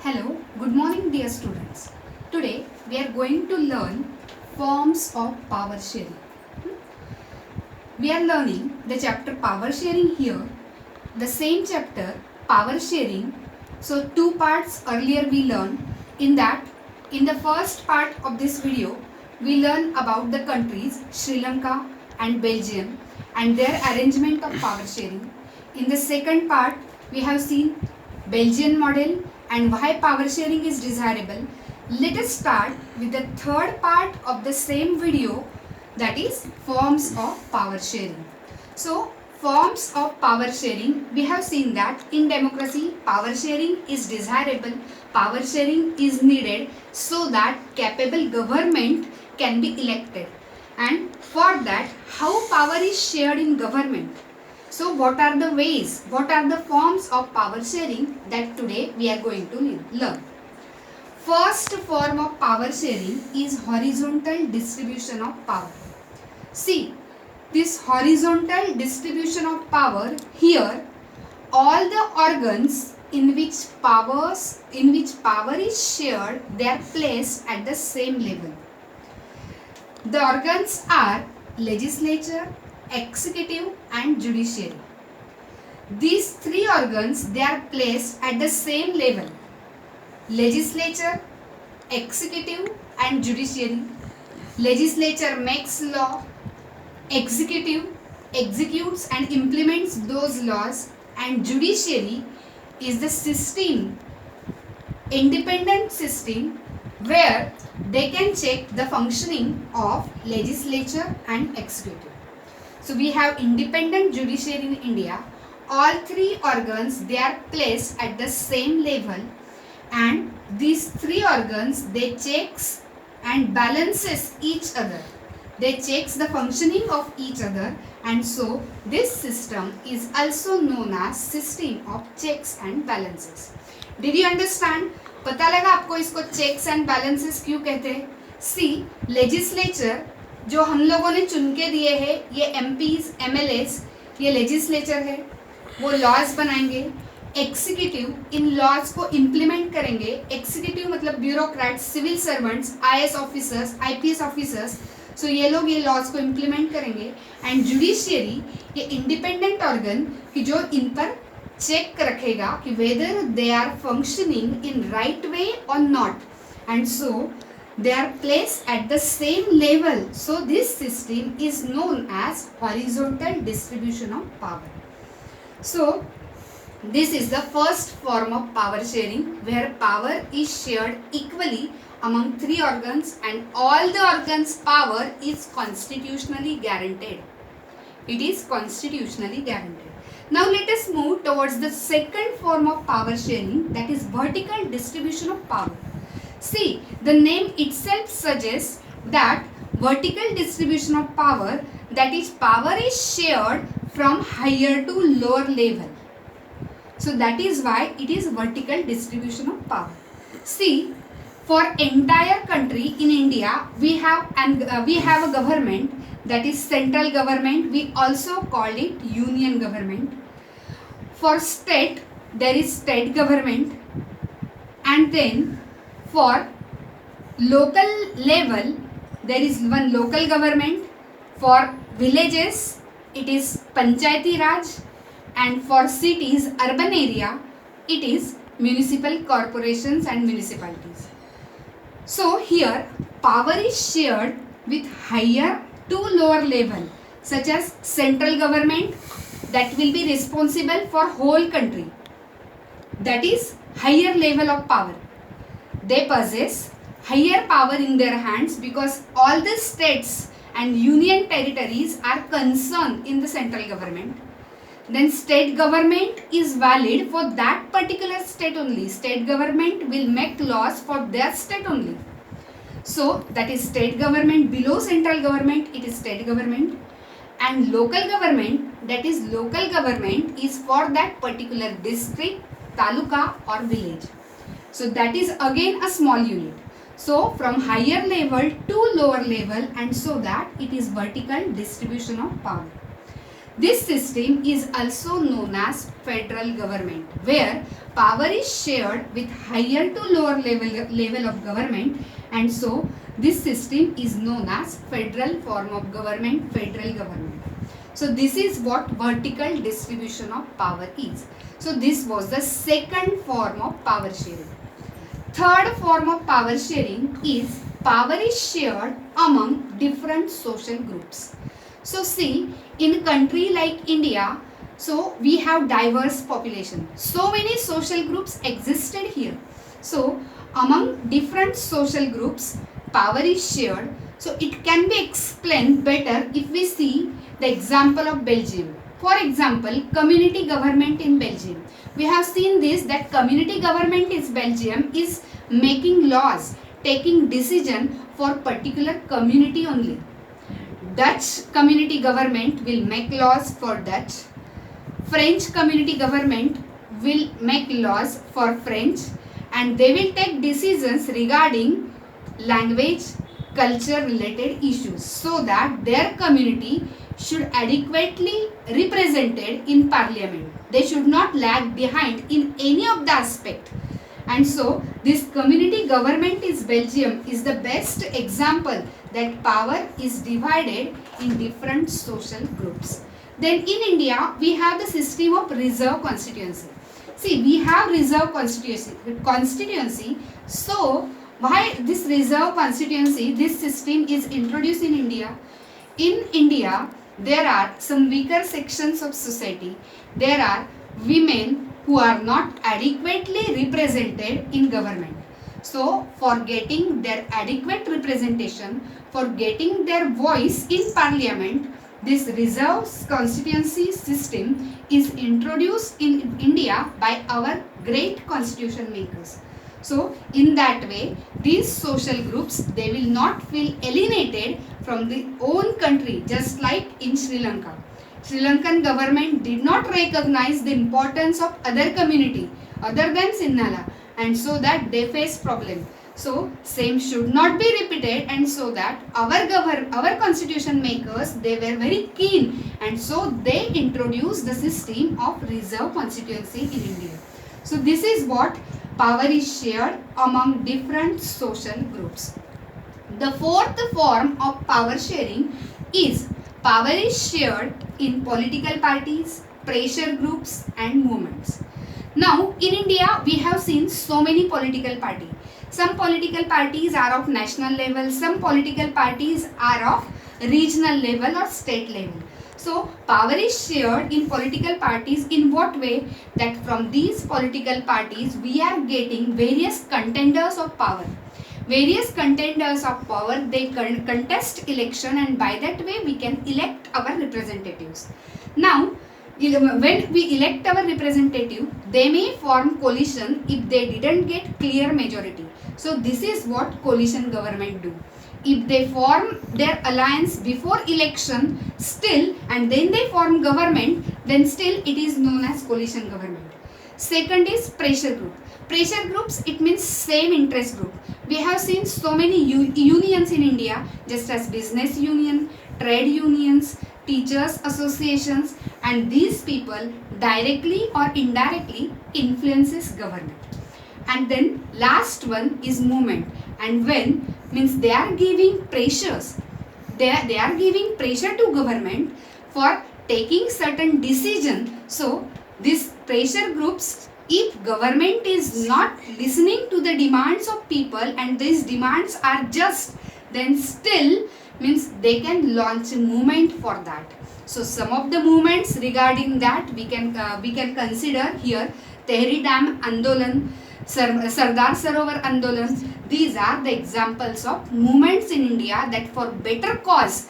Hello, good morning dear students. Today we are going to learn forms of power sharing. We are learning the chapter power sharing here, the same chapter power sharing. So two parts earlier we learned. In the first part of this video, we learn about the countries Sri Lanka and Belgium and their arrangement of power sharing. In the second part, we have seen Belgian model and why power sharing is desirable. Let us start with the third part of the same video, that is forms of power sharing. So forms of power sharing, we have seen that in democracy power sharing is desirable, power sharing is needed so that capable government can be elected. And for that, how power is shared in government? So what are the ways, what are the forms of power sharing that today we are going to learn? First form of power sharing is horizontal distribution of power. See, this horizontal distribution of power, here all the organs in which power is shared, they are placed at the same level. The organs are legislature, executive and judiciary. These three organs, they are placed at the same level. Legislature, executive and judiciary. Legislature makes law, executive executes and implements those laws, and judiciary is the system, independent system where they can check the functioning of legislature and executive. So we have independent judiciary in India. All three organs, they are placed at the same level, and these three organs, they checks and balances each other. They checks the functioning of each other, and so this system is also known as system of checks and balances. Did you understand? पता लगा आपको इसको checks and balances क्यों कहते हैं? See, legislature जो हम लोगों ने चुन के दिए हैं, ये MPs, MLAs, ये लेजिस्लेचर है, वो लॉज बनाएंगे. एग्जीक्यूटिव इन लॉज को इम्प्लीमेंट करेंगे. एग्जीक्यूटिव मतलब bureaucrat, civil servants, IAS officers, IPS officers. So ये लोग ये लॉज को इम्प्लीमेंट करेंगे. एंड जुडिशियरी ये इंडिपेंडेंट ऑर्गन कि जो इन पर चेक रखेगा कि whether they are functioning in right way और not. And so they are placed at the same level. So this system is known as horizontal distribution of power. So this is the first form of power sharing, where power is shared equally among three organs and all the organs' power is constitutionally guaranteed. It is constitutionally guaranteed. Now let us move towards the second form of power sharing, that is vertical distribution of power. See, the name itself suggests that vertical distribution of power, that is power is shared from higher to lower level. So that is why it is vertical distribution of power. See, for entire country in India, we have a government, that is central government. We also call it union government. For state, there is state government, and then for local level, there is one local government. For villages, it is Panchayati Raj, and for cities, urban area, it is municipal corporations and municipalities. So here, power is shared with higher to lower level, such as central government that will be responsible for whole country. That is higher level of power. They possess higher power in their hands because all the states and union territories are concerned in the central government. Then state government is valid for that particular state only. State government will make laws for their state only. So that is state government. Below central government, it is state government. And local government, that is local government, is for that particular district, taluka or village. So that is again a small unit. So from higher level to lower level, and so that it is vertical distribution of power. This system is also known as federal government, where power is shared with higher to lower level of government, and so this system is known as federal form of government, federal government. So this is what vertical distribution of power is. So this was the second form of power sharing. Third form of power sharing is power is shared among different social groups. So see, in a country like India, so we have diverse population. So many social groups existed here. So among different social groups, power is shared. So it can be explained better if we see the example of Belgium. For example, community government in Belgium. We have seen this, that community government in Belgium is making laws, taking decision for particular community only. Dutch community government will make laws for Dutch. French community government will make laws for French, and they will take decisions regarding language, culture related issues, so that their community should adequately represented in parliament. They should not lag behind in any of the aspect. And so this community government in Belgium is the best example that power is divided in different social groups. Then in India, we have the system of reserve constituency. See, we have reserve constituency. So why this reserve constituency, this system is introduced in India? In India, there are some weaker sections of society. There are women who are not adequately represented in government. So for getting their adequate representation, for getting their voice in parliament, this reserve constituency system is introduced in India by our great constitution makers. So in that way, these social groups, they will not feel alienated from their own country, just like in Sri Lanka. Sri Lankan government did not recognize the importance of other community other than Sinhala, and so that they face problem. So same should not be repeated, and so that our constitution makers, they were very keen, and so they introduced the system of reserve constituency in India. So this is what power is shared among different social groups. The fourth form of power sharing is power is shared in political parties, pressure groups and movements. Now in India, we have seen so many political parties. Some political parties are of national level, some political parties are of regional level or state level. So power is shared in political parties in what way? That from these political parties we are getting various contenders of power. Various contenders of power, they contest election, and by that way we can elect our representatives. Now when we elect our representative, they may form coalition if they didn't get clear majority. So this is what coalition government do. If they form their alliance before election still, and then they form government, then still it is known as coalition government. Second is pressure group. Pressure groups, it means same interest group. We have seen so many unions in India, just as business union, trade unions, teachers associations, and these people directly or indirectly influences government. And then last one is movement, and when means they are giving pressures, they are giving pressure to government for taking certain decision. So these pressure groups, if government is not listening to the demands of people and these demands are just, then still means they can launch a movement for that. So some of the movements regarding that we can consider here: Tehri Dam Andolan, Sardar Sarovar Andolan. These are the examples of movements in India that for better cause,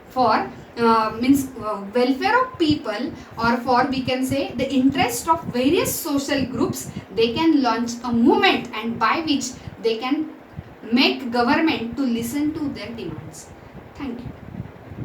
for welfare of people, or for we can say the interest of various social groups, they can launch a movement, and by which they can make government to listen to their demands. Thank you.